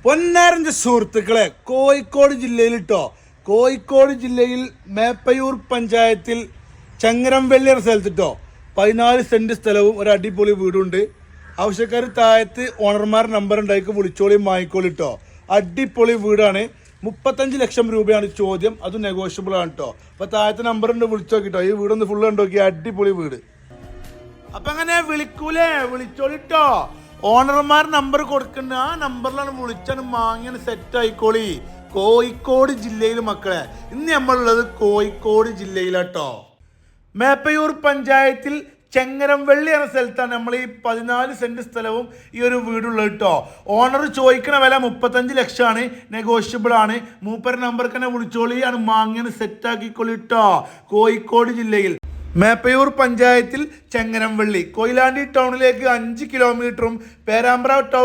പൊന്നാരൻ്റെ സുഹൃത്തുക്കളെ, കോഴിക്കോട് ജില്ലയിൽ കോഴിക്കോട് ജില്ലയിൽ മേപ്പയൂർ പഞ്ചായത്തിൽ ചങ്ങരംവെള്ളി എന്ന സ്ഥലത്ത് 14 സെന്റ് സ്ഥലവും ഒരു അടിപൊളി വീടുണ്ട്. ആവശ്യക്കാർ താഴത്ത് ഓണർമാർ നമ്പർ ഉണ്ടാക്കി വിളിച്ചോളിയും വാങ്ങിക്കോളിട്ടോ. അടിപൊളി വീടാണ്. 35 ലക്ഷം രൂപയാണ് ചോദ്യം. അത് നെഗോഷ്യബിൾ ആണ് കേട്ടോ. അപ്പൊ താഴത്തെ നമ്പർ ഉണ്ട്, വിളിച്ചു നോക്കിട്ടോ. ഈ വീടൊന്ന് ഫുള്ള് കണ്ടോക്കി. അടിപൊളി വീട്. അപ്പൊ അങ്ങനെ വിളിച്ചോളിട്ടോ. ഓണർമാർ നമ്പർ കൊടുക്കുന്ന ആ നമ്പറിലാണ് വിളിച്ചാണ് വാങ്ങിയാണ് സെറ്റ് ആയിക്കോളി. കോഴിക്കോട് ജില്ലയിൽ മക്കളെ, ഇന്ന് നമ്മളുള്ളത് കോഴിക്കോട് ജില്ലയിലാട്ടോ. മേപ്പയൂർ പഞ്ചായത്തിൽ ചെങ്ങരംവെള്ളി എന്ന സ്ഥലത്താണ് നമ്മൾ ഈ 14 സെന്റ് സ്ഥലവും ഈ ഒരു വീടുള്ളത് കേട്ടോ. ഓണർ ചോദിക്കുന്ന വില 35 ലക്ഷമാണ്. നെഗോഷ്യബിൾ ആണ്. മൂപ്പര നമ്പർക്ക് തന്നെ വിളിച്ചോളിയാണ് വാങ്ങിയാണ് സെറ്റ് ആക്കിക്കോളി കേട്ടോ. കോഴിക്കോട് ജില്ലയിൽ മേപ്പയൂർ പഞ്ചായത്തിൽ ചെങ്ങരംവെള്ളി, കൊയിലാണ്ടി ടൗണിലേക്ക് 5 കിലോമീറ്ററും പേരാമ്പ്ര ടൗൺ